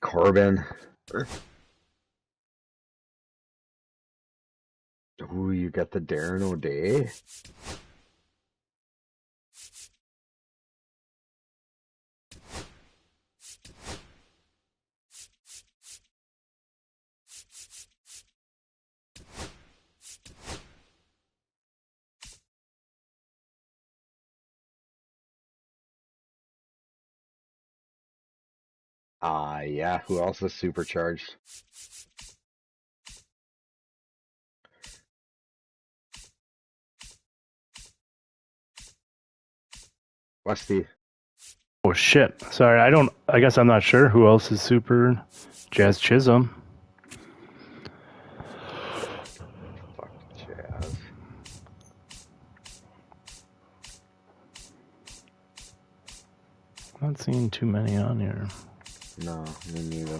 Corbin. Ooh, you got the Darren O'Day. Yeah, who else is supercharged? Westy. Oh shit! Sorry, I guess I'm not sure who else is super. Jazz Chisholm. Fuck Jazz. Not seeing too many on here. No, me neither.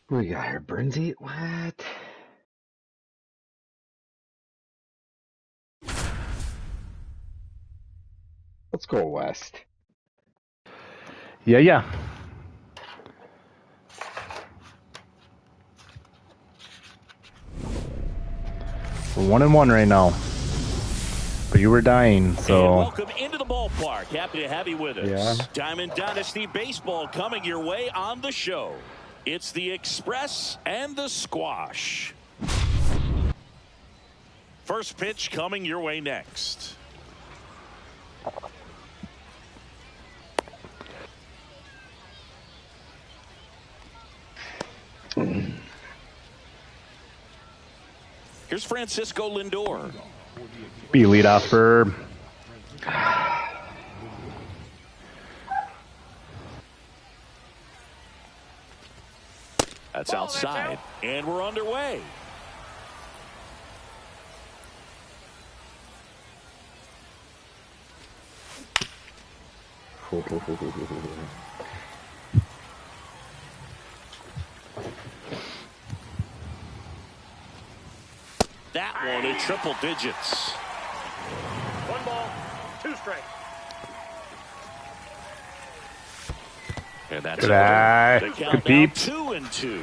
We got here, Brinzy. What? Let's go west. Yeah. We're 1-1 right now. But you were dying, so. And welcome into the ballpark. Happy to have you with us. Yeah. Diamond Dynasty Baseball coming your way on the show. It's the Express and the Squash. First pitch coming your way next. Here's Francisco Lindor. Be leadoff for. That's outside, and we're underway. That one in triple digits. 1 ball, 2 strikes. And that's Good eye. the count Good peeps. 2-2.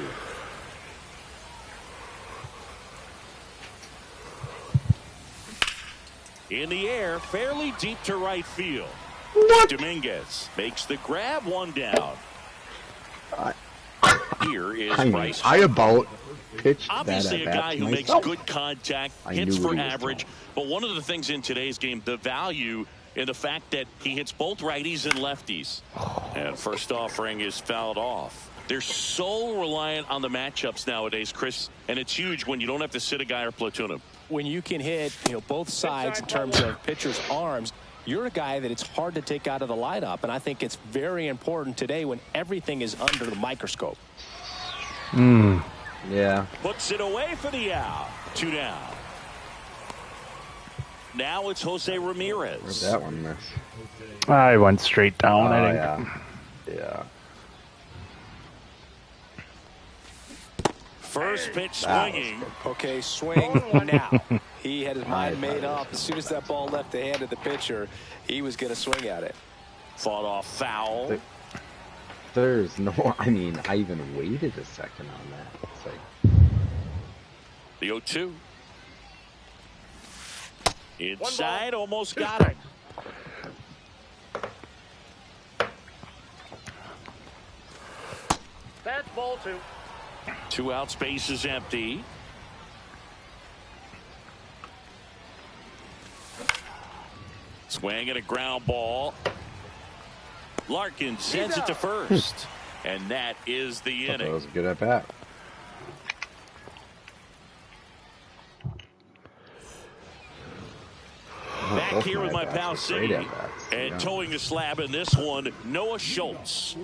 In the air, fairly deep to right field. What? Dominguez makes the grab, 1 down. Here is Bryce. I about pitched Obviously that a guy who makes myself. good contact, I hits knew for what he was average. But one of the things in today's game, the value in the fact that he hits both righties and lefties. And first offering is fouled off. They're so reliant on the matchups nowadays, Chris, and it's huge when you don't have to sit a guy or platoon him. when you can hit, both sides in terms of pitchers' arms, you're a guy that it's hard to take out of the lineup. And I think it's very important today when everything is under the microscope. Yeah. Puts it away for the out. 2 down. Now it's Jose Ramirez. Where'd that one miss? I went straight down, I think. Yeah. First pitch swinging. Okay, swing now. He had his mind made up. As soon as that ball left the hand of the pitcher, he was going to swing at it. Fought off foul. There's no, I mean, I even waited a second on that. It's like, the 0-2. Inside, almost got him. That's ball 2. 2 outs, base is empty. Swing and a ground ball. Larkin sends it to first. And that is the inning. that was a good at bat. Back here with my pal Siggy. And towing the slab in this one, Noah Schultz.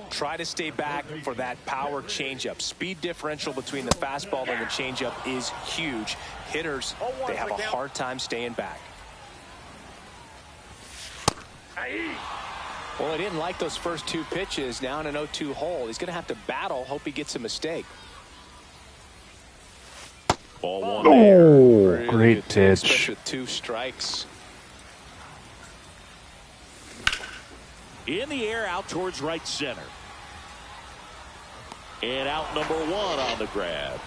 Try to stay back for that power changeup. Speed differential between the fastball and the changeup is huge. Hitters, they have a hard time staying back. Well, he didn't like those first 2 pitches. Now in an 0-2 hole, he's going to have to battle. Hope he gets a mistake. Ball 1 Oh, there. great pitch. Especially with 2 strikes. In the air, out towards right center. And out number 1 on the grab.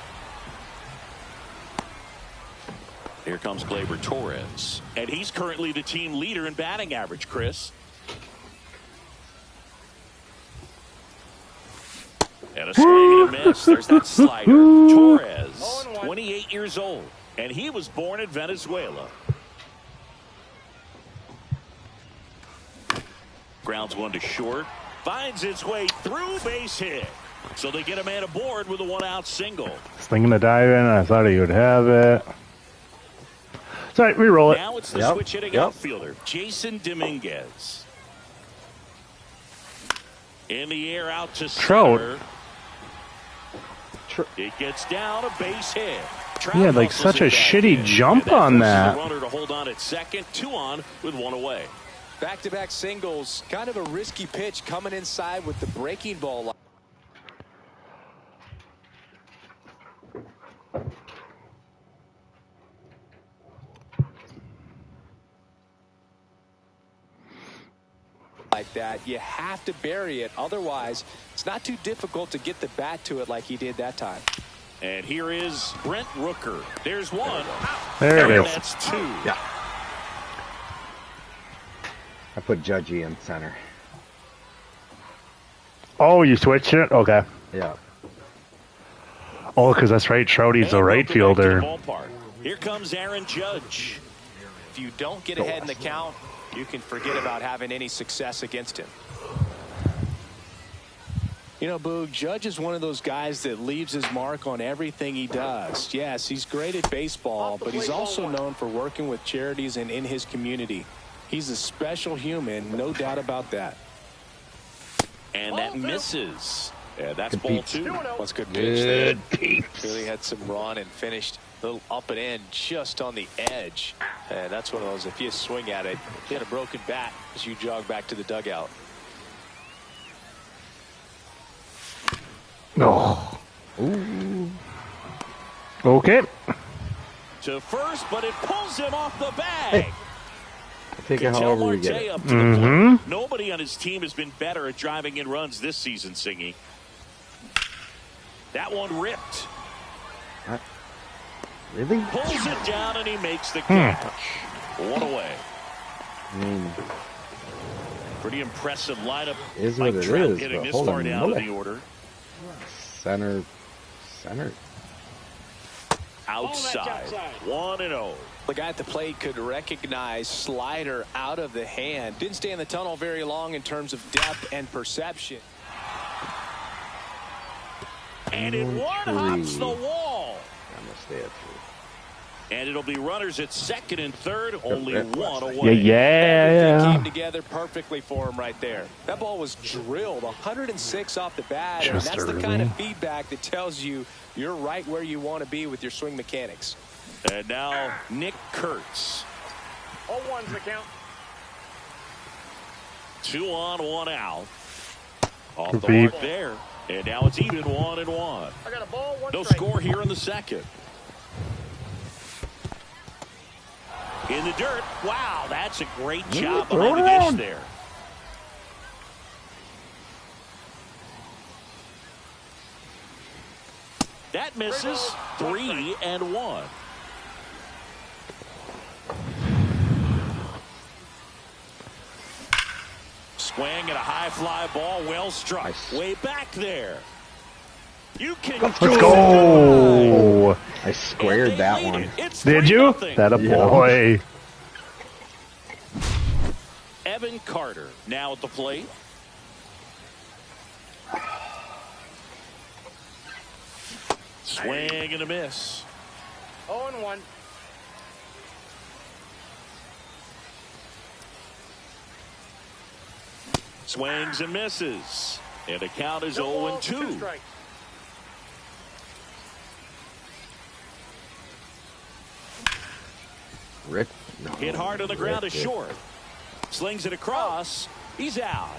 Here comes Gleyber Torres. And he's currently the team leader in batting average, Chris. And a swing and a miss. There's that slider. Torres, 28 years old. And he was born in Venezuela. Grounds 1 to short. Finds its way through, base hit. So they get a man aboard with a 1-out single. I was thinking to dive in, I thought he would have it. Sorry, re-roll it. Now it's the switch hitting outfielder, Jason Dominguez. In the air, out to Trout. center. It gets down, a base hit. He had like such a shitty jump on that. Runner to hold on at second, 2 on with 1 away. Back-to-back singles, kind of a risky pitch coming inside with the breaking ball. Like that, you have to bury it. Otherwise, it's not too difficult to get the bat to it like he did that time. And here is Brent Rooker. There's 1. There it is. That's 2. Yeah. I put Judgy in center. Oh, you switched it? Okay. Yeah. Oh, because that's right. Trouty's a right fielder. Here comes Aaron Judge. If you don't get ahead in the count, you can forget about having any success against him. You know, Boog, Judge is one of those guys that leaves his mark on everything he does. Yes, he's great at baseball, but he's also known for working with charities and in his community. He's a special human, no doubt about that. And that misses. Yeah, that's ball 2. That's good pitch there. Really had some run and finished a little up and in just on the edge. And that's one of those, if you swing at it, you had a broken bat as you jog back to the dugout. Oh. Ooh. Okay. To first, but it pulls him off the bag. Take it however we get it. Nobody on his team has been better at driving in runs this season, Singy. That one ripped. What? Really? Pulls it down and he makes the catch. 1 away. Pretty impressive lineup. Is what Mike it Trout is, getting but this hold far on, down no. in the order. Center. Outside. 1-0. The guy at the plate could recognize slider out of the hand. Didn't stay in the tunnel very long in terms of depth and perception. And it one-hops the wall. I'm going to stay at And it'll be runners at second and third, only one Yeah, away. Everything yeah. came together perfectly for him right there. That ball was drilled 106 off the bat, and Just that's the early. kind of feedback that tells you you're right where you want to be with your swing mechanics. And now Nick Kurtz. 0-1's the count. 2 on, 1 out. Off Good the beat. mark there. And now it's even 1-1. I got a ball, 1 No strike. score here in the second. In the dirt. Wow, that's a great job behind the dish there. That misses. 3-1. Swing and a high fly ball, well struck. Nice. Way back there. You can Let's go. I squared that one. Did you? That a Yeah. boy. Evan Carter now at the plate. Swing and a miss. 0-1. Swings and misses. And the count is No ball, 0-2. 2 strikes. Rick. No, Hit hard on the ground Rick is short. Slings it across. He's out.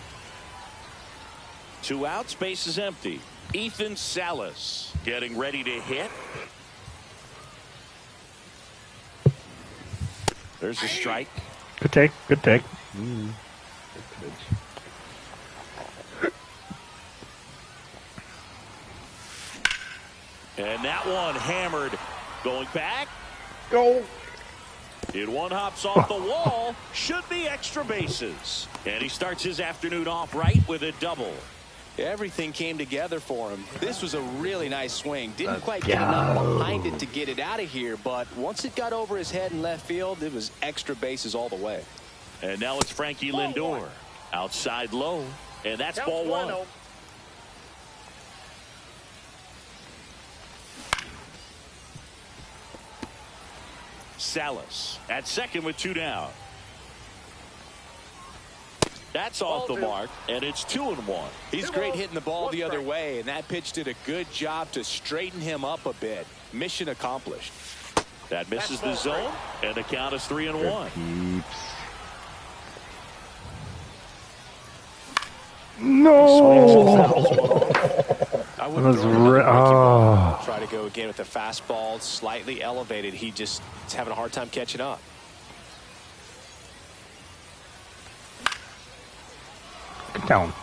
2 outs, base is empty. Ethan Salas getting ready to hit. There's a strike. Good take. Good take. And that one hammered. Going back. Go. It one hops off the wall. Should be extra bases. And he starts his afternoon off right with a double. Everything came together for him. This was a really nice swing. Didn't Let's quite get enough go. behind it to get it out of here, but once it got over his head in left field, it was extra bases all the way. And now it's Frankie Lindor. Outside low. And that's Counts ball 1. 1-0. Salas at second with 2 down. That's off Ball the 2. mark, and it's 2-1. He's 2 great balls, hitting the ball 1 the other strike. way, and that pitch did a good job to straighten him up a bit. Mission accomplished. That misses the That's zone, and the count is 3-1. Peeps. No. I That wouldn't was throw another breaking ball. oh. Try to go again with the fastball, slightly elevated. He just is having a hard time catching up. Get down.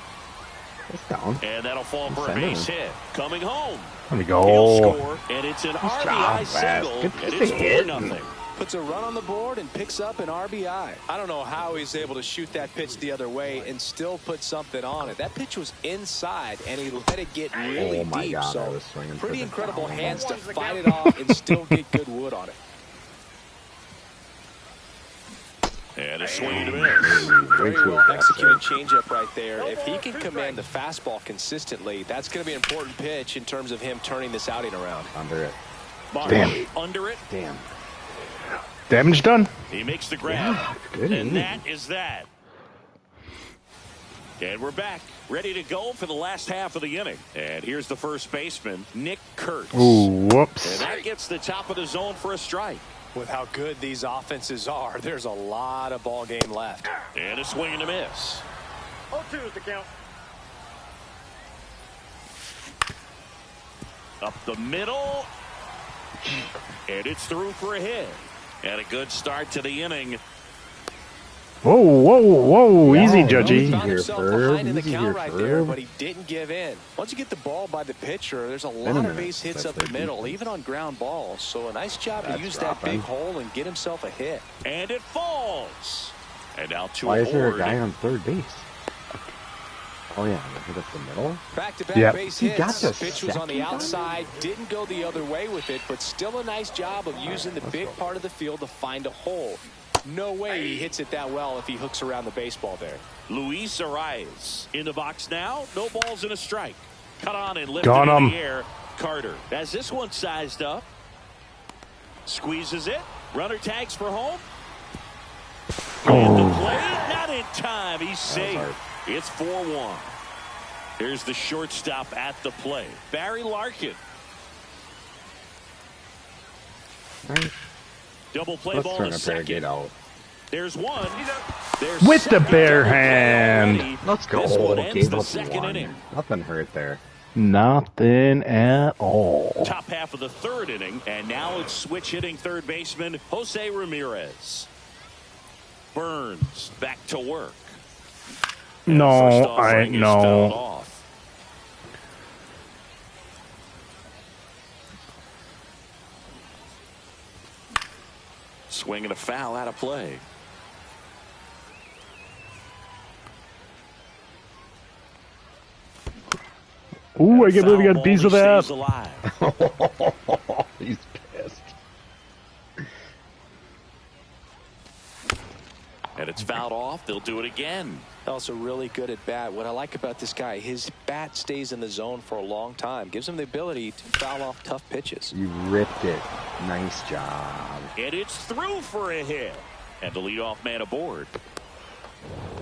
It's down. And that'll fall for a Send base him. hit. Coming home. There we He'll go. score, and it's an Nice RBI job, Wes. single, Good and it's hit. 4-0. Puts a run on the board and picks up an RBI. I don't know how he's able to shoot that pitch the other way and still put something on it. That pitch was inside, and he let it get really Oh my deep. God, I So was swinging for pretty the incredible foul. hands to One's the fight count. it off and still get good wood on it. And a swing and a miss. Very Way too well aggressive. executed changeup right there. If he can command the fastball consistently, that's going to be an important pitch in terms of him turning this outing around. Under it. Mark Damn. under it. Damn. Damage done. He makes the grab. Yeah, good And inning. that is that. And we're back, ready to go for the last half of the inning. And here's the first baseman, Nick Kurtz. Ooh, And whoops. that gets the top of the zone for a strike. With how good these offenses are, there's a lot of ball game left. And a swing and a miss. 0-2 is the count. Up the middle. And it's through for a hit. And a good start to the inning. Whoa, whoa, whoa. Yeah, Easy, no, He Judgy. found here, himself Ferb. behind in the Easy count here, right there, Ferb. but he didn't give in. Once you get the ball by the pitcher, there's a a lot of minute. base hits That's up the their middle, defense. even on ground balls. So a nice job to That's use dropping. that big hole and get himself a hit. And it falls. And now two Why is there a aboard. guy on third base? Oh yeah, hit up the middle. Back-to-back Yep. base He hits. got the Pitch was on the second on outside, didn't go the other way with it, but still a nice job of using the big part of the field to find a hole. No way he hits it that well if he hooks around the baseball there. Luis Arias in the box now. No balls and a strike. Cut on and lifted Got in him. the air. Carter has this one sized up. Squeezes it. Runner tags for home. And the play, not in time. He's safe. It's 4-1. Here's the shortstop at the play, Barry Larkin. Right. Double play Let's ball turn to a second. Farragut out. There's one. There's With the second bare double play hand. already. Let's go. This one ends Gave the up second one. inning. Nothing hurt there. Nothing at all. Top half of the third inning, and now it's switch hitting third baseman Jose Ramirez. Burns back to work. And the first No, offering is fouled no. off. Swing and a foul out of play. Ooh, I And can't believe we foul got a piece of ball, he that. stays alive. He's pissed. And it's fouled off. They'll do it again. Also really good at bat. What I like about this guy, his bat stays in the zone for a long time. Gives him the ability to foul off tough pitches. You ripped it. Nice job. And it's through for a hit. And the leadoff man aboard.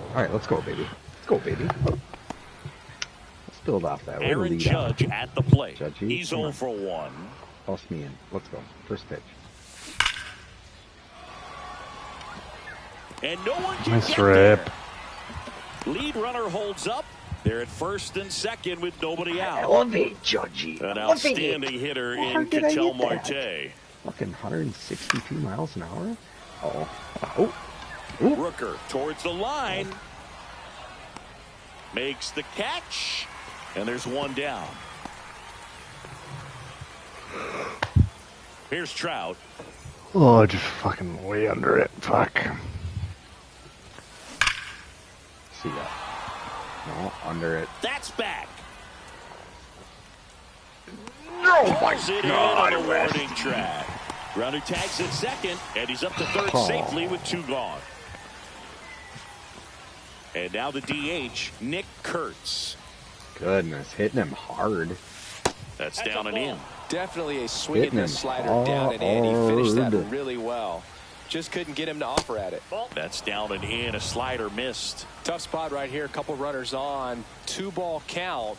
All right, let's go, baby. Let's go, baby. Let's build off that. Way to Aaron lead Judge off. at the plate. Judgy, He's come 0 on. for 1. Toss me in. Let's go. First pitch. And no one can Nice get rip. there. Lead runner holds up. They're at first and second with nobody out. Elevate, Judgy. An outstanding hitter How in hard did I Ketel hit that? Marte. Fucking 162 miles an hour? Oh. Rooker towards the line. Makes the catch. And there's one down. Here's Trout. Oh, just fucking way under it. Fuck. See that? No, under it. That's back. No, Pulls it in on the warning track. Runner tags at second, and he's up to third Oh. safely with 2 gone. And now the DH, Nick Kurtz. Goodness, hitting him hard. That's down and in. Definitely a swing Hitting and miss him slider down and in. He finished that hard. really well. Just couldn't get him to offer at it. That's down and in. A slider missed. Tough spot right here. A couple runners on. 2-ball count.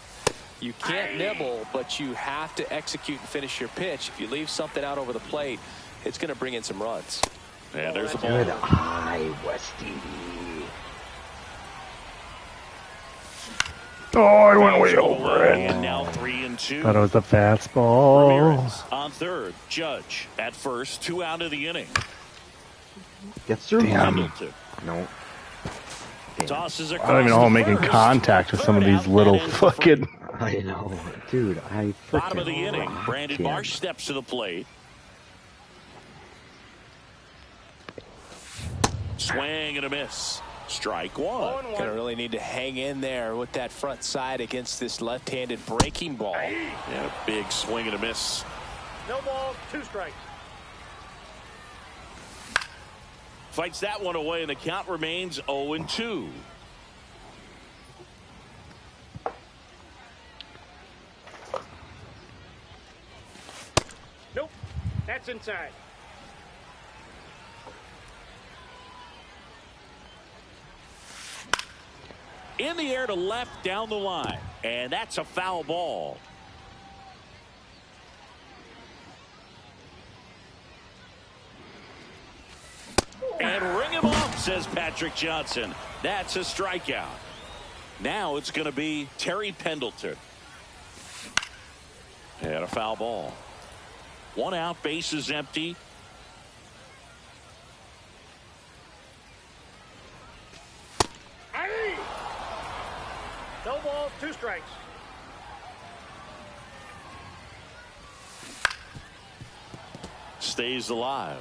You can't nibble, but you have to execute and finish your pitch. If you leave something out over the plate, it's going to bring in some runs. And there's a Good ball. eye, Westy. Oh, I went way over it. And now 3-2. Thought it was a fastball. Ramirez on third. Judge at first. 2 out of the inning. Gets through. Damn. Pendleton No. tosses across. I don't even know how I'm the making first. contact with some of Third these out, little that is the fucking. I know. Dude, I freaking Bottom of the inning. rocked Brandon him. Marsh steps to the plate. Swing and a miss. Strike one. 0-1. Gonna really need to hang in there with that front side against this left-handed breaking ball. And a big swing and a miss. No balls, 2 strikes. Fights that one away, and the count remains 0-2. Nope. That's inside. In the air to left down the line. And that's a foul ball. And ring him up, says Patrick Johnson. That's a strikeout. Now it's going to be Terry Pendleton. And a foul ball. 1 out, base is empty. Aye. No balls, 2 strikes. Stays alive.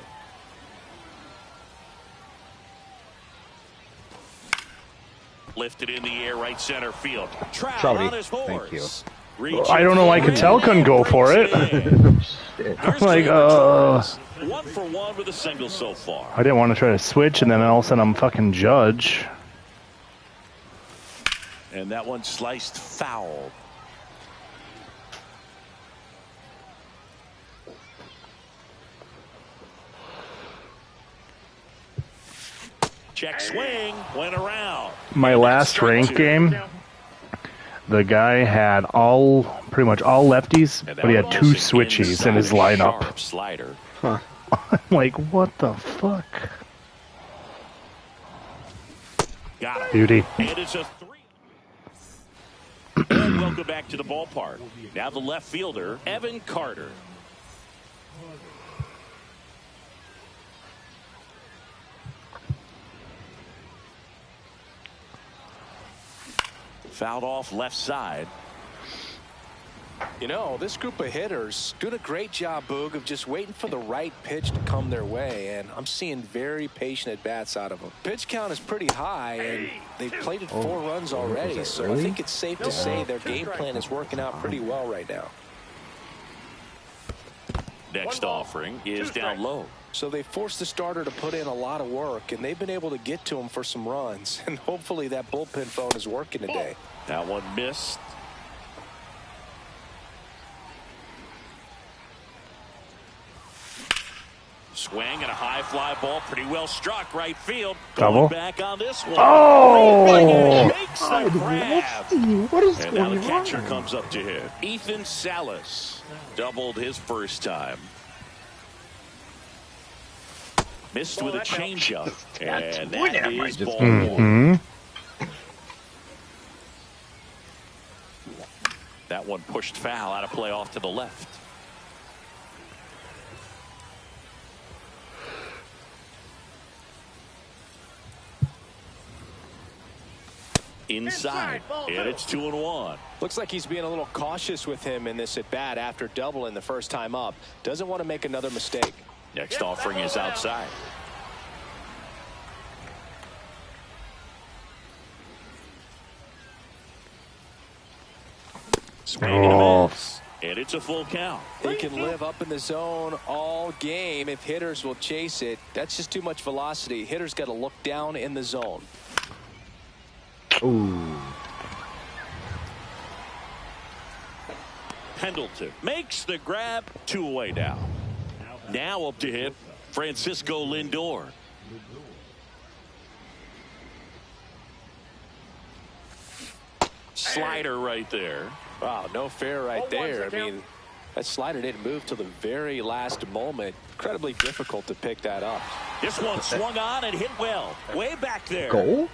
Lifted in the air, right center field. Trout Trouty, on his horse. thank you. I don't know why Ketel couldn't go for it. Shit. Here's Like, Taylor Travis. 1 for 1 with a single so far. I didn't want to try to switch, and then all of a sudden I'm fucking Judge. And that one sliced foul. Check swing, went around. My last rank game, the guy had pretty much all lefties, but he had 2 switchies in his lineup. Slider. Huh. I'm like, what the fuck? Got it. Beauty. And it's a 3. And welcome back to the ballpark. Now the left fielder, Evan Carter. Fouled off left side. You know, this group of hitters doing a great job, Boog, of just waiting for the right pitch to come their way, and I'm seeing very patient at-bats out of them. Pitch count is pretty high, and they've plated 4 runs already, so I think it's safe to say their game plan is working out pretty well right now. Next offering is down low. So they forced the starter to put in a lot of work, and they've been able to get to him for some runs, and hopefully that bullpen phone is working today. That one missed. Swing and a high fly ball, pretty well struck right field. Double. Going back on this one. Oh! Makes the grab. What is And now going the catcher on? comes up to hit. Ethan Salas doubled his first time. Missed with a changeup, and that is ball 1. That one pushed foul out of play off to the left. Inside, and it's 2-1. Looks like he's being a little cautious with him in this at-bat after doubling the first time up. Doesn't want to make another mistake. Next offering is outside. Swing and a miss, and it's a full count. He can live up in the zone all game if hitters will chase it. That's just too much velocity. Hitters got to look down in the zone. Ooh. Pendleton makes the grab, 2 away now. Now up to hit Francisco Lindor. Slider right there. Wow, no fair right there. I mean, that slider didn't move till the very last moment. Incredibly difficult to pick that up. This one swung on and hit well. Way back there. Goal?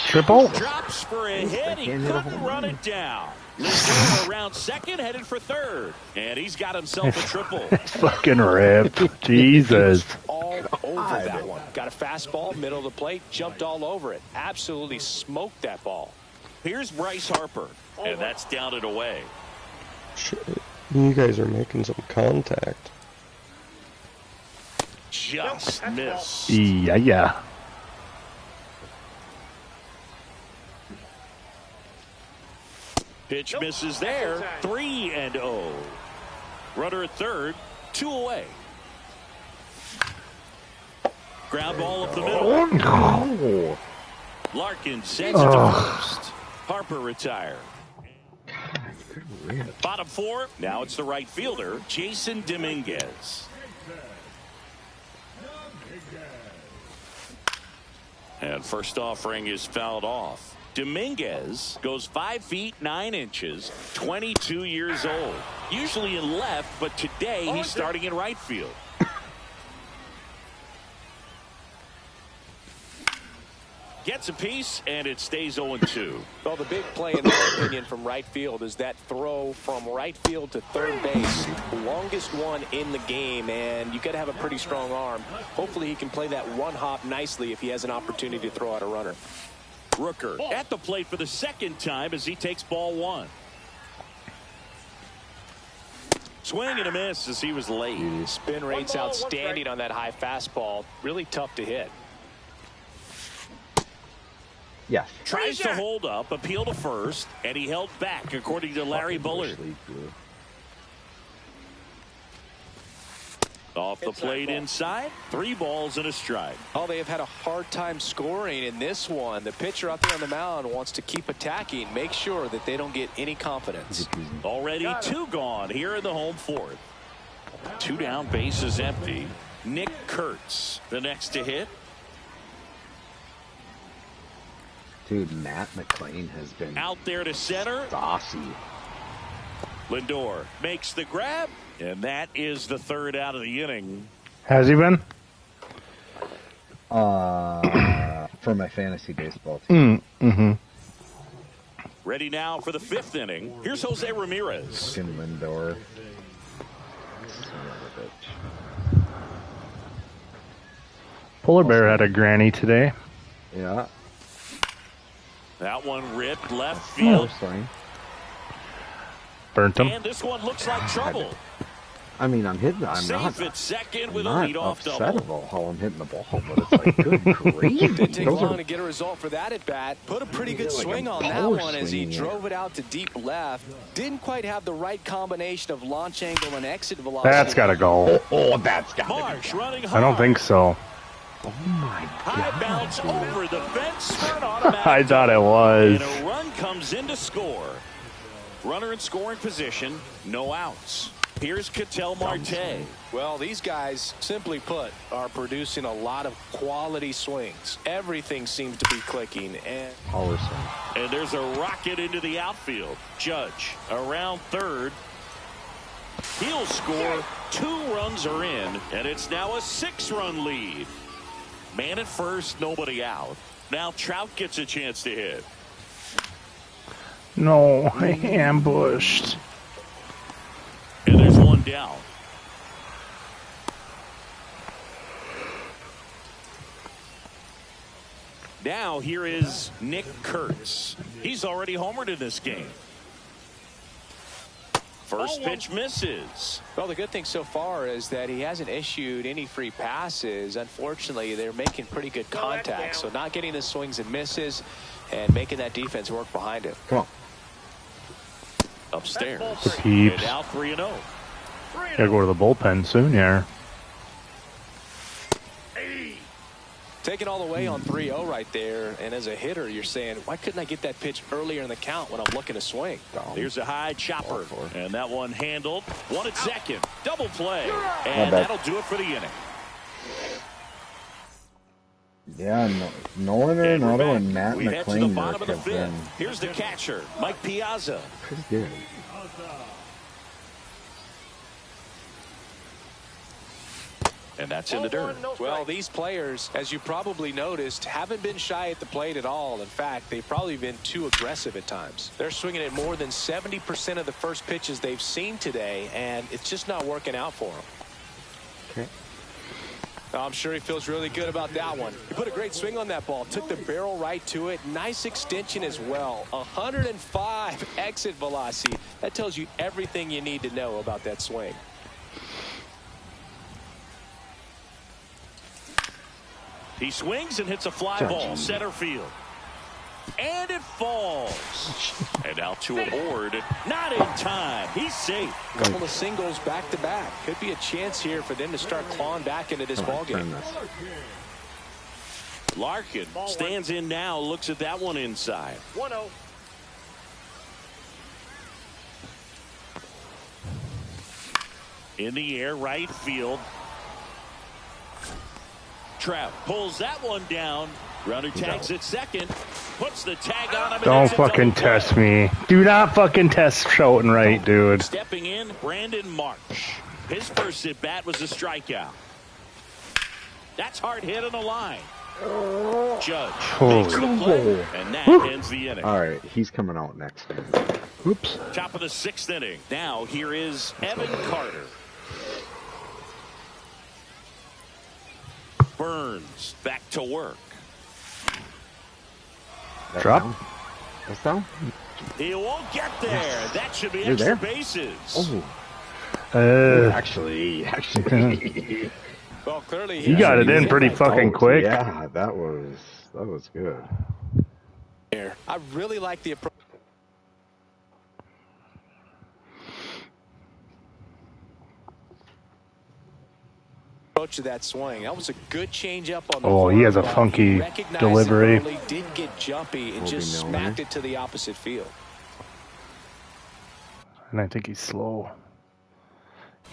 Triple? Drops for a hit. He couldn't run it down. Lindor around second, headed for third. And he's got himself a triple. Fucking rip. Jesus. All over that one. Got a fastball, middle of the plate, jumped all over it. Absolutely smoked that ball. Here's Bryce Harper, and that's down and away. Shit. You guys are making some contact. Just missed. Yeah. Pitch misses there. 3-0. Runner at third. 2 away. Ground ball up the middle. No. Larkin sends it to first. Harper retired. Bottom 4. Now it's the right fielder, Jason Dominguez. And first offering is fouled off. Dominguez goes 5 feet 9 inches, 22 years old. Usually in left, but today he's starting in right field. Gets a piece, and it stays 0-2. Well, the big play, in my opinion, from right field is that throw from right field to third base. Longest one in the game, and you got to have a pretty strong arm. Hopefully he can play that one hop nicely if he has an opportunity to throw out a runner. Rooker at the plate for the second time as he takes ball 1. Swing and a miss as he was late. Spin rate's outstanding on that high fastball. Really tough to hit. Yes. Tries to hold up, appeal to first, and he held back, according to Larry Bullard. Off the plate inside, 3 balls and a strike. Oh, they have had a hard time scoring in this one. The pitcher out there on the mound wants to keep attacking, make sure that they don't get any confidence. Already 2 gone here in the home 4th. 2 down, bases empty. Nick Kurtz, the next to hit. Dude, Matt McLean has been Out there to center. saucy. Lindor makes the grab, and that is the third out of the inning. Has he been? For my fantasy baseball team. Mm-hmm. Ready now for the fifth inning. Here's Jose Ramirez. Fucking Lindor. Son of a bitch. Polar Bear had a granny today. Yeah. That one ripped left Oh, field. sorry. Burnt him. And this one looks like trouble. I mean, I'm Safe at second with a not leadoff upset double. about how I'm hitting the ball, but it's like, good grief. Didn't take Those long are to get a result for that at bat. Put a pretty good like swing a on that power one as he swing, yeah. drove it out to deep left. Didn't quite have the right combination of launch angle and exit velocity. That's got to go. Oh, that's got to Marsh running I hard. don't think so. Oh, my High God. bounce over the fence for an automatic. I thought it was. And a run comes in to score. Runner in scoring position, no outs. Here's Ketel Marte. Well, these guys, simply put, are producing a lot of quality swings. Everything seems to be clicking. And Power swing. And there's a rocket into the outfield. Judge around third. He'll score. 2 runs are in, and it's now a 6-run lead. Man at first, nobody out. Now Trout gets a chance to hit. No, ambushed. And there's one down. Now here is Nick Kurtz. He's already homered in this game. First pitch misses. well, the good thing so far is that he hasn't issued any free passes. Unfortunately, they're making pretty good contact. So not getting the swings and misses and making that defense work behind him. Come on. Upstairs. The peeps. And now 3-0. Gotta go to the bullpen soon, yeah. Taking all the way on 3-0 right there. And as a hitter, you're saying, why couldn't I get that pitch earlier in the count when I'm looking to swing? Here's a high chopper. And that one handled. One at second. Double play. Not And bad. that'll do it for the inning. Yeah, Nolan And we're Arenado back. and Matt We head to the McLean bottom of the have fifth. been Here's the catcher, Mike Piazza. pretty good. And that's in the dirt. Well, these players, as you probably noticed, haven't been shy at the plate at all. In fact, they've probably been too aggressive at times. They're swinging at more than 70% of the first pitches they've seen today, and it's just not working out for them. Okay. I'm sure he feels really good about that one. He put a great swing on that ball, took the barrel right to it. Nice extension as well. 105 exit velocity. That tells you everything you need to know about that swing. He swings and hits a fly ball, center field. And it falls. And out to a board. Not in time. He's safe. A couple of singles back to back. Could be a chance here for them to start clawing back into this ball game. Larkin stands in now, looks at that one inside. 1-0. In the air, right field. Trout pulls that one down. Runner tags at second. Puts the tag on him. Don't fucking test me. Do not fucking test Shelton right, dude. Stepping in, Brandon Marsh. His first at bat was a strikeout. That's hard hit on the line. Judge makes the play, and that ends the inning. All right, he's coming out next. Oops. Top of the 6th inning. Now here is Evan Carter. Burns back to work. That's Drop. down. That's down. He won't get there. That should be You're extra there. bases. Oh, actually. Well, clearly You got it in pretty fucking quick. Yeah, that was good. here. I really like the approach of that swing. That was a good change up on the Oh, he has a fly ball. funky He recognized delivery. it early, didn't get jumpy, and just Miller. smacked it to the opposite field. And I think he's slow.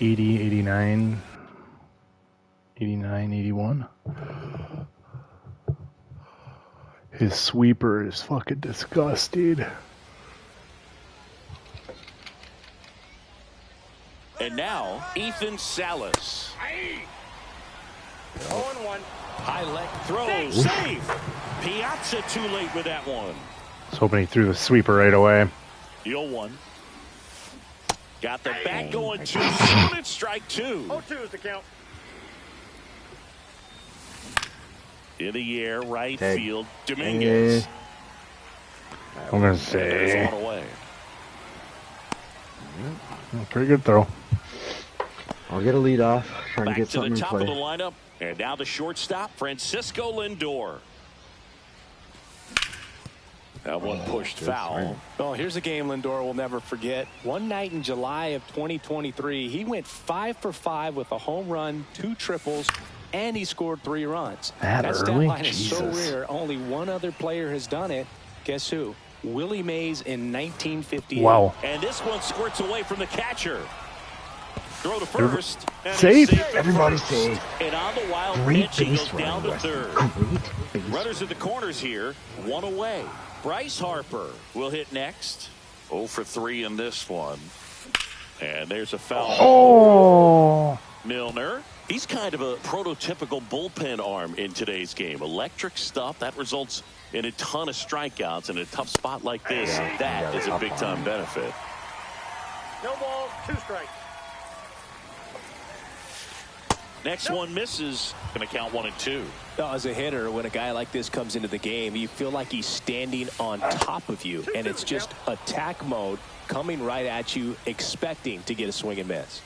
80, 89, 89, 81. His sweeper is fucking disgusting. And now, Ethan Salas. 0-1. High leg throw, save. Piazza too late with that one. I was hoping he threw the sweeper right away. 0-1. Got the bat going too soon. It's strike 2. 0-2 is the count. In the air, right Tag. field, Dominguez. I'm gonna There's say one away. pretty good throw. I'll get a lead off. Trying to Back get to the something in top of the play. lineup. And now the shortstop, Francisco Lindor. That one pushed foul. Well, here's a game Lindor will never forget. One night in July of 2023, he went 5 for 5 with a home run, 2 triples, and he scored 3 runs. That stat early? line is so Jesus. rare. Only one other player has done it. Guess who? Willie Mays in 1958. Wow. And this one squirts away from the catcher. Throw to first. And Safe. it's safe at Everybody's first. safe. And on the wild Great pitch, he goes base down run, to Weston. third. Great base Runners at the corners here. 1 away. Bryce Harper will hit next. 0 for 3 in this one. And there's a foul. Oh, Milner. He's kind of a prototypical bullpen arm in today's game. Electric stuff that results in a ton of strikeouts in a tough spot like this. That is a big-time benefit. No balls, 2 strikes. Next one misses. Going to count 1 and 2. As a hitter, when a guy like this comes into the game, you feel like he's standing on top of you, and it's just attack mode coming right at you, expecting to get a swing and miss.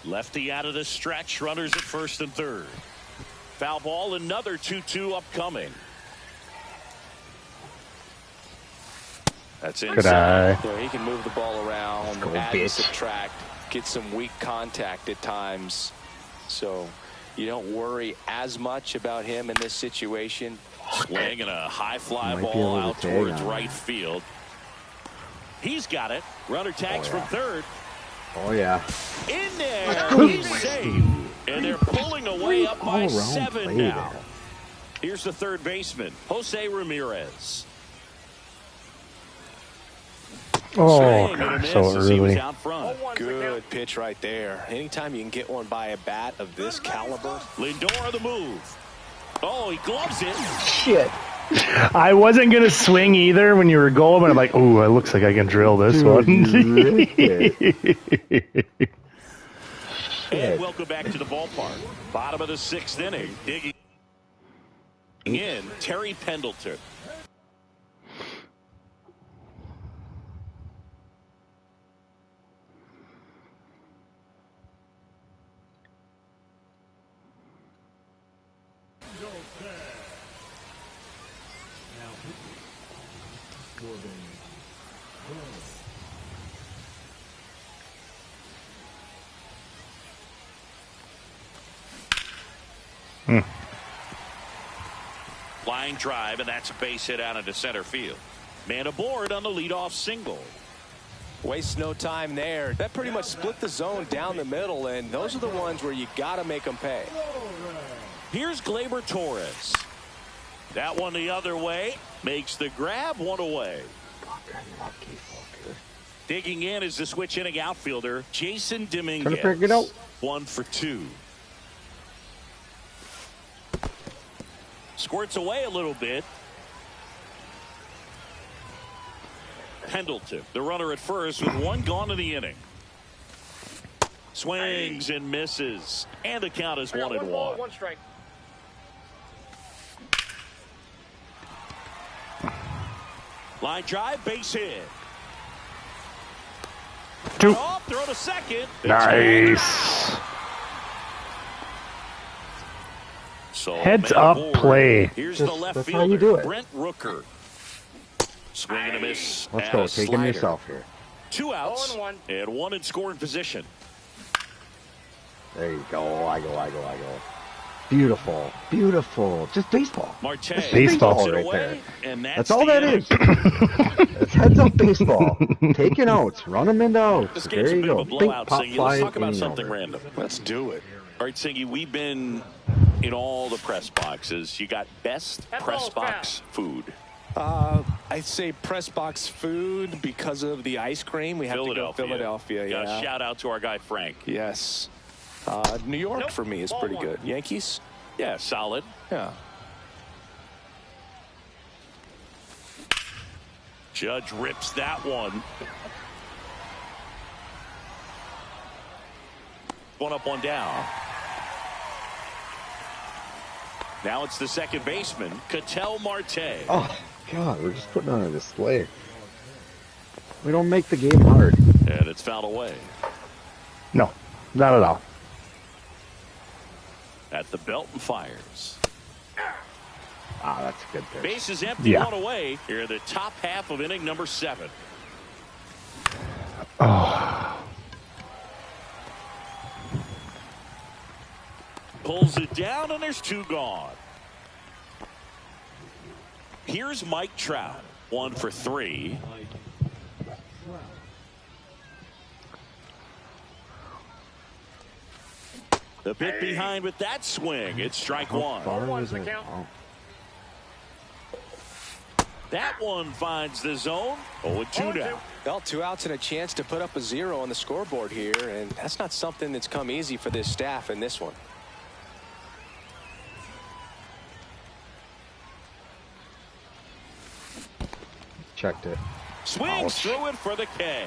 Lefty out of the stretch. Runners at first and third. Foul ball. Another 2-2 upcoming. That's good inside. eye. There, he can move the ball around, go, add and bitch. subtract, get some weak contact at times. So you don't worry as much about him in this situation. Swing and a high fly Might be ball able to out tag towards on right field. He's got it. Runner tags from third. Oh, yeah. In there. Good. He's safe. And they're pulling away up by all-around 7 play now. there. Here's the third baseman, Jose Ramirez. Oh, Swing and a God, miss so as he was early. out front. 0-1 is the Good count. pitch right there. Anytime you can get one by a bat of this caliber. Lindor the move. Oh, he gloves it. Shit. I wasn't gonna swing either when you were going, but I'm like, oh, it looks like I can drill this Dude, one. you ripped it. And welcome back to the ballpark. Bottom of the 6th inning. Digging in, Terry Pendleton. Line drive, and that's a base hit out into center field. Man aboard on the leadoff single. Waste no time there. That pretty much split the zone down the middle, and those are the ones where you got to make them pay. Here's Gleyber Torres. That one the other way. Makes the grab, 1 away. Lucky fucker. Digging in is the switch inning outfielder, Jason Dominguez. Trying to figure it out. 1 for 2. Squirts away a little bit. Pendleton, the runner at first with 1 gone in the inning. Swings and misses. And the count is I got 1 and 1 ball, 1. 1 strike. Line drive, base hit. 2. Oh, throw to second. Nice. So Heads man up aboard. play. Here's Just- the left that's fielder, how you do it. Brent Rooker. Swing and a miss. Let's and go. a Take him slider. yourself here. 2 outs 0-1. and 1 in scoring position. There you go. I go. Beautiful. Beautiful. Just baseball. Marte That's baseball puts it right away, there. and That's all the that inning. is. It's heads up baseball. Taking outs. Run them into outs. This There game's a you bit go. of a Bink, blowout, pop, Singy. fly, Let's talk about inning something over. random. Let's do it. All right, Singy, we've been in all the press boxes. You got best That press ball's box food. I'd say press box food because of the ice cream. We have to go Philadelphia. Got Yeah. a shout out to our guy Frank. Yes. New York Nope. for me is Ball pretty one. good. Yankees? Yeah, solid. Yeah. Judge rips that one. One up, one down. Now it's the second baseman, Ketel Marte. Oh, God, we're just putting on a display. We don't make the game hard. And it's fouled away. No, not at all. At the belt and fires. Ah, that's a good pitch. Base is empty, Yeah. one away. Here in the top half of inning number 7. Pulls it down, and there's 2 gone. Here's Mike Trout, 1 for 3. The bit behind with that swing. It's strike 1. Far One's is the it? count. Oh. That one finds the zone. 0-2 now. Well, 2 outs and a chance to put up a 0 on the scoreboard here, and that's not something that's come easy for this staff in this one. Checked it. Swings Ouch. through it for the K.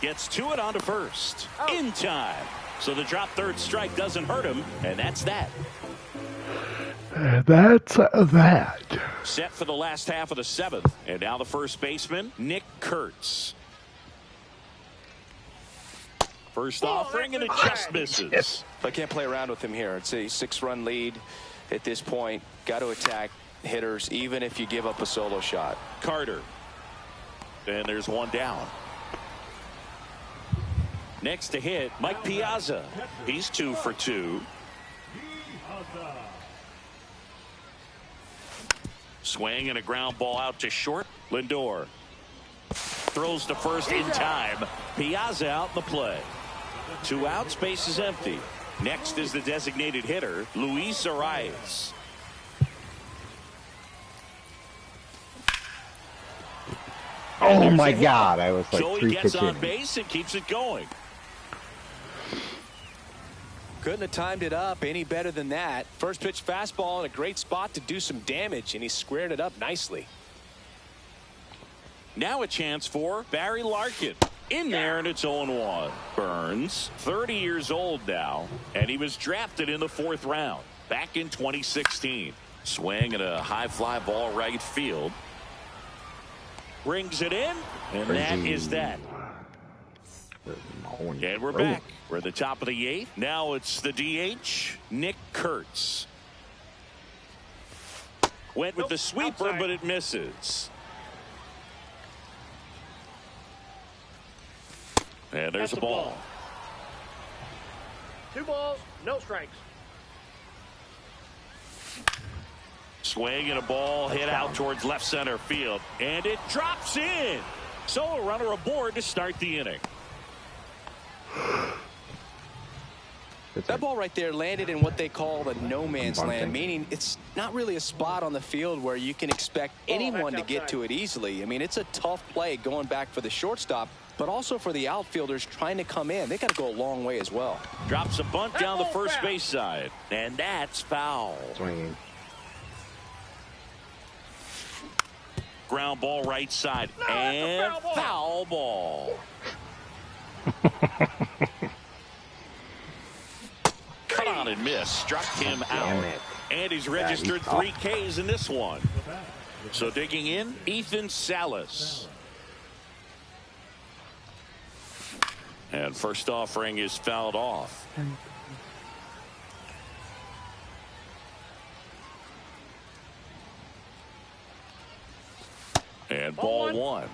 Gets to it onto first. In time. So the drop third strike doesn't hurt him, and that's that. That's that. Set for the last half of the 7th. And now the first baseman, Nick Kurtz. First offering, and it just misses. I can't play around with him here. It's a 6-run lead at this point. Got to attack hitters, even if you give up a solo shot. Carter. And there's 1 down. Next to hit, Mike Piazza. He's 2 for 2. Swing and a ground ball out to short. Lindor throws to first in time. Piazza out in the play. 2 outs, base is empty. Next is the designated hitter, Luis Arias. Oh, my God. I was like So he 3 gets on pitches. base and keeps it going. Couldn't have timed it up any better than that. First pitch fastball in a great spot to do some damage, and he squared it up nicely. Now a chance for Barry Larkin. In there, and it's 0-1. Burns, 30 years old now, and he was drafted in the 4th round back in 2016. Swing and a high fly ball right field. Brings it in, and that is that. And we're back. We're at the top of the 8th. Now it's the DH, Nick Kurtz. Went with the sweeper, but it misses. And there's a ball. 2 balls, no strikes. Swing and a ball hit out towards left center field. And it drops in. So a runner aboard to start the inning. That ball right there landed in what they call the no man's land, meaning it's not really a spot on the field where you can expect anyone to get to it easily. I mean, it's a tough play going back for the shortstop, but also for the outfielders trying to come in. They got to go a long way as well. Drops a bunt down the first base side. And that's foul. Swinging. Ground ball right side. And foul ball. Cut on and miss. Struck him out. it. And he's registered 3 Ks in this one. So digging in, Ethan Salas. And first offering is fouled off. And ball 1.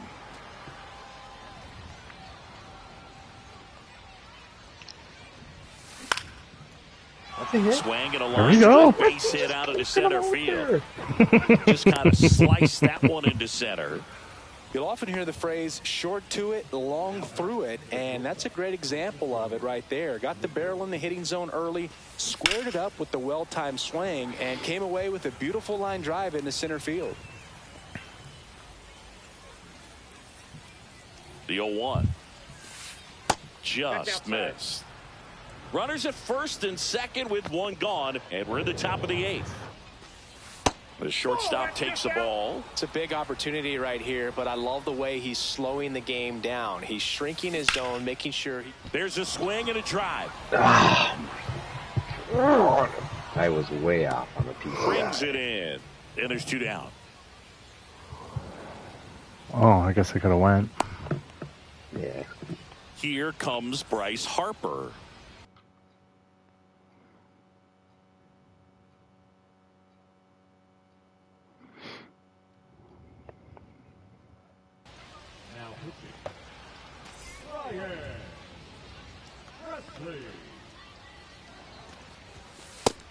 That's a hit. Swing and a we line go. base hit out into center field. Just kind of sliced that one into center. You'll often hear the phrase short to it, long through it, and that's a great example of it right there. Got the barrel in the hitting zone early, squared it up with the well-timed swing, and came away with a beautiful line drive into center field. The 0-1. Just missed. Runners at first and second with one gone, and we're in the top of the 8th. The shortstop takes the ball. It's a big opportunity right here, but I love the way he's slowing the game down. He's shrinking his zone, making sure There's a swing and a drive. Oh my God. I was way off on the PCI. Brings it in. And there's 2 down. Oh, I guess I could have went. Yeah. Here comes Bryce Harper.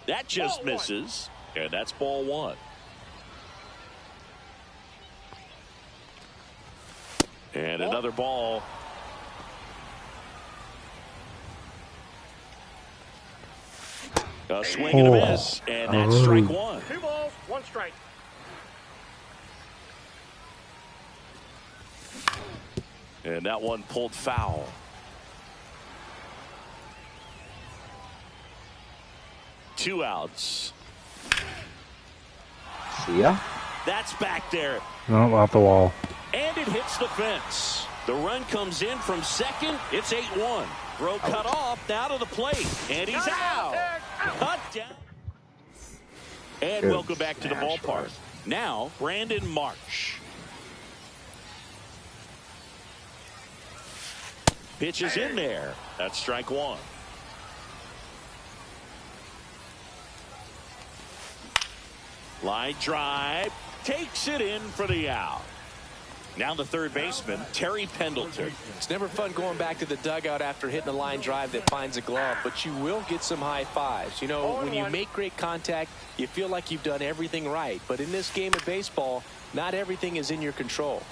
That just misses, and that's ball 1. And another ball. A swing and a miss, and that's strike 1. 2 balls, 1 strike. And that one pulled foul. Two outs. See ya. That's back there. No, off the wall. And it hits the fence. The run comes in from second. It's 8-1. Throw cut off, now to the plate. And he's out. Cut down. And Good welcome back to the smash, ballpark. Bart. Now, Brandon Marsh. Pitches in there. That's strike 1. Line drive. Takes it in for the out. Now the third baseman, Terry Pendleton. it's never fun going back to the dugout after hitting a line drive that finds a glove, but you will get some high fives. You know, when you make great contact, you feel like you've done everything right. But in this game of baseball, not everything is in your control.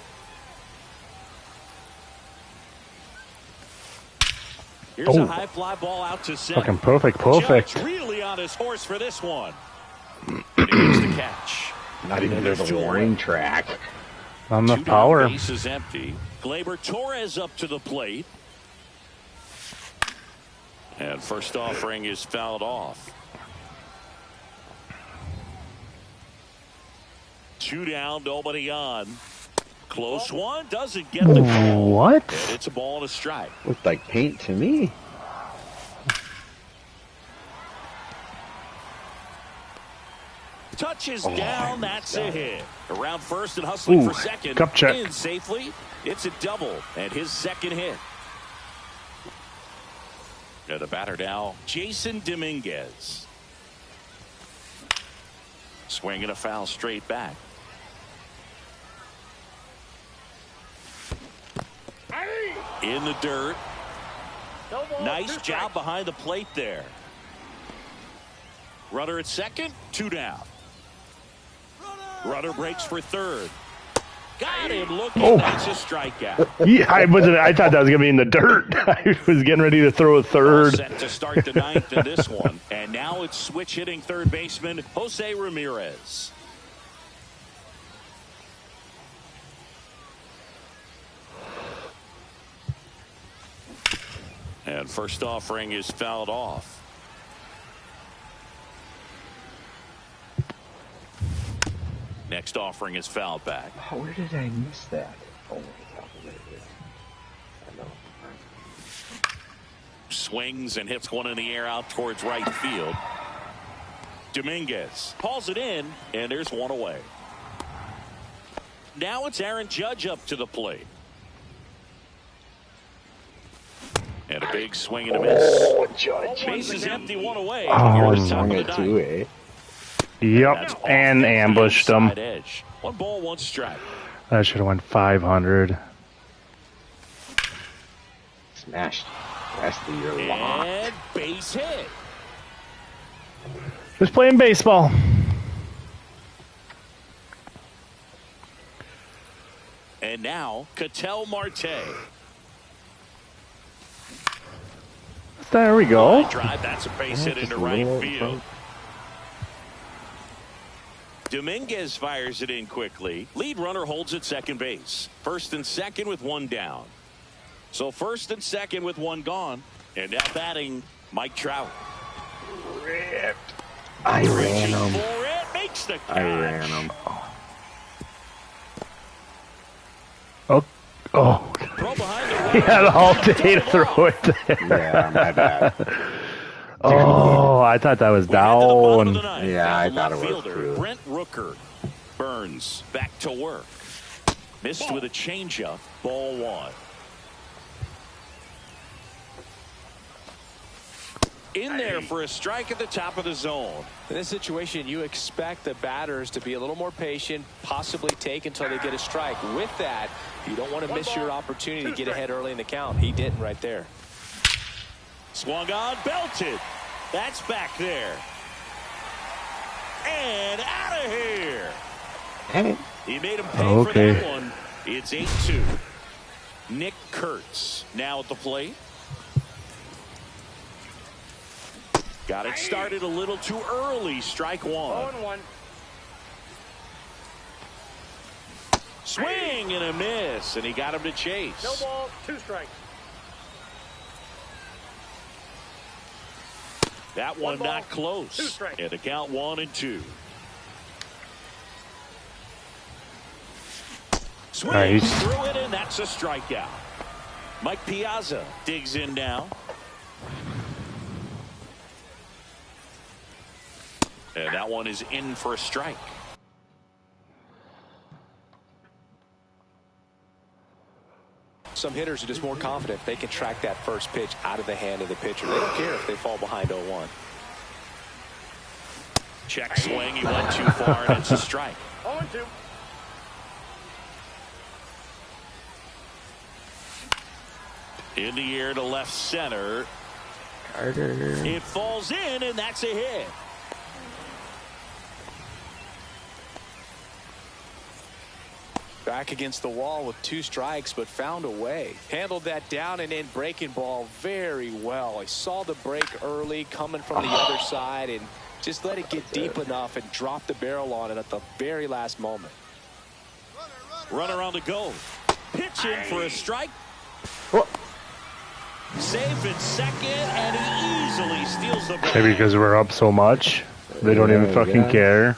Here's a high fly ball out to center. Fucking perfect. Judge really on his horse for this one. Here's the catch. Not even there's a warning track. On the 2 down, power. base is empty. Gleyber Torres up to the plate. And first offering is fouled off. 2 down, nobody on. Close one, doesn't get the call. What? And it's a ball and a strike. Looked like paint to me. Touches down, that's a hit. Around first and hustling for second. Cup check. In safely. It's a double and his second hit. And the batter now, Jason Dominguez. Swinging a foul straight back. In the dirt. No ball, Nice 2 job strikes. behind the plate there. Runner at second, 2 down. Runner breaks for third. Got him looking. That's a strikeout. Yeah, I thought that was gonna be in the dirt. I was getting ready to throw a All third. set to start the 9th in this one. And now it's switch hitting third baseman Jose Ramirez. And first offering is fouled off. Next offering is fouled back. Oh, where did I miss that? Oh my God, there it is. I know. Swings and hits one in the air out towards right field. Dominguez hauls it in, and there's one away. Now it's Aaron Judge up to the plate. And a big swing and a miss. Oh, Judge. Base is empty, one away. Oh, You're at the top Swung of it the too, 9th. eh? Yep, That's off and the ambushed them. inside edge. 1 ball, 1 strike. That should have went 500. Smashed. Rest of your lock. And base hit. Just playing baseball. And And now, Ketel Marte. There we go. Line drive, that's a base hit into right field. Dominguez fires it in quickly. Lead runner holds at second base. First and second with one down. So first and second with one gone. And now batting Mike Trout. Ripped. I ran him. For it, makes the catch. I ran him. Oh. Throw behind the He had all day to throw it there. Yeah, my bad. Oh, I thought that was down. Yeah, I thought it was true. Brent Rooker. Burns back to work. Missed with a changeup. Ball one. In there for a strike at the top of the zone. In this situation, you expect the batters to be a little more patient, possibly take until they get a strike. With that, you don't want to miss your opportunity to get ahead early in the count. He didn't right there. Swung on, belted. That's back there. And out of here. Hey. He made him pay for that one. It's 8-2. Nick Kurtz now at the plate. Got it started a little too early. Strike one. 0-1. Swing and a miss, and he got him to chase. No ball, 2 strikes. That one ball, not 2 close. strikes. And the count 1-2. Swing Nice. through it, and that's a strikeout. Mike Piazza digs in now. And that one is in for a strike. Some hitters are just more confident they can track that first pitch out of the hand of the pitcher. They don't care if they fall behind 0-1. Check swing. He went too far, and it's a strike. 0-2. In the air to left center. Carter. It falls in, and that's a hit. Back against the wall with 2 strikes, but found a way. Handled that down and in breaking ball very well. He saw the break early coming from the other side and just let it get deep enough and drop the barrel on it at the very last moment. Runner on the go. Pitch in for a strike. Safe at second, and he easily steals the ball. Maybe because we're up so much, they don't even fucking care.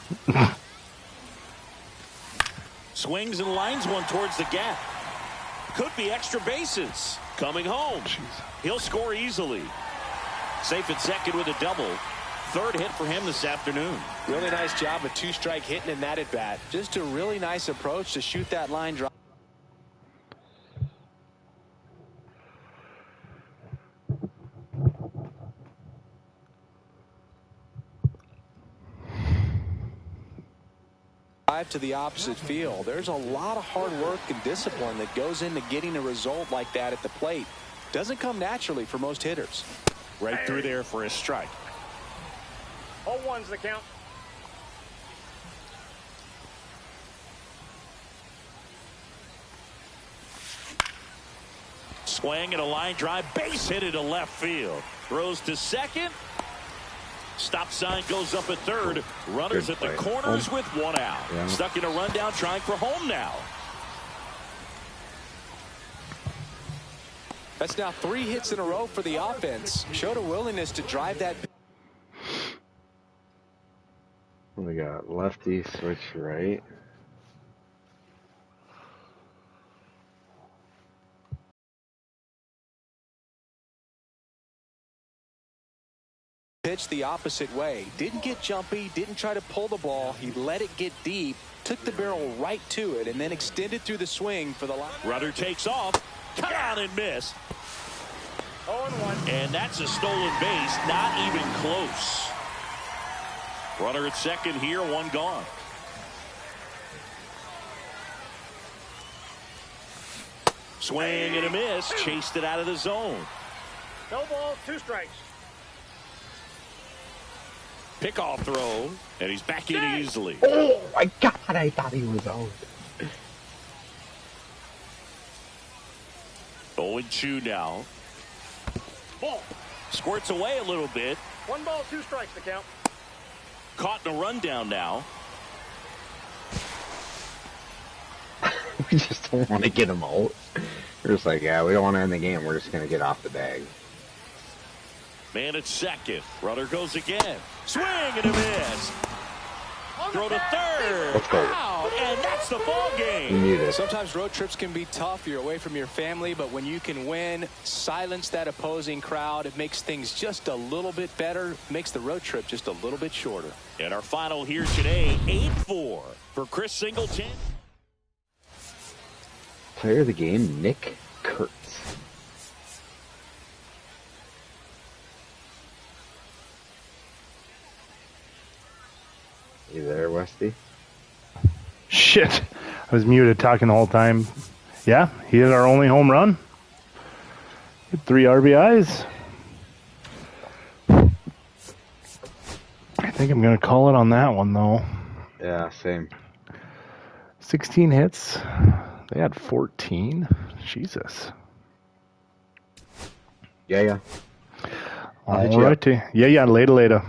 Swings and lines one towards the gap. Could be extra bases. Coming home. He'll score easily. Safe at second with a double. 3rd hit for him this afternoon. Really nice job of 2-strike hitting in that at bat. Just a really nice approach to shoot that line drive. To the opposite field. There's a lot of hard work and discipline that goes into getting a result like that at the plate. Doesn't come naturally for most hitters. Right through there for a strike. 0-1's the count. Swing and a line drive. Base hit into left field. Throws to second. Stop sign goes up at 3rd. Runners at the corners with 1 out. Yeah. Stuck in a rundown, trying for home now. That's now 3 hits in a row for the offense. Showed a willingness to drive that. We got lefty switch right. Pitch the opposite way. Didn't get jumpy, didn't try to pull the ball. He let it get deep, took the barrel right to it, and then extended through the swing for the line. Runner takes off. Cut on and miss. 0-1. And that's a stolen base. Not even close. Runner at second here. 1 gone. Swing and a miss. Chased it out of the zone. No ball, 2 strikes. Pickoff throw, and he's back in easily. Oh my God! I thought he was out. 0-2 now. Ball. Squirts away a little bit. 1 ball, 2 strikes to count. Caught in a rundown now. We just don't want to get him out. We're just like, yeah, we don't want to end the game. We're just going to get off the bag. Man at second. Runner goes again. Swing and a miss. Throw to third. Let's go. Out, and that's the ball We game. need it. Sometimes road trips can be tough. You're away from your family, but when you can win, silence that opposing crowd, it makes things just a little bit better, makes the road trip just a little bit shorter. And our final here today, 8-4 for Chris Singleton. Player of the game, Nick Kurtz. You there, Westy? Shit. I was muted talking the whole time. Yeah, he hit our only home run. Hit 3 RBIs. I think I'm going to call it on that one, though. Yeah, same. 16 hits. They had 14. Jesus. Yeah. All righty. Yeah, later.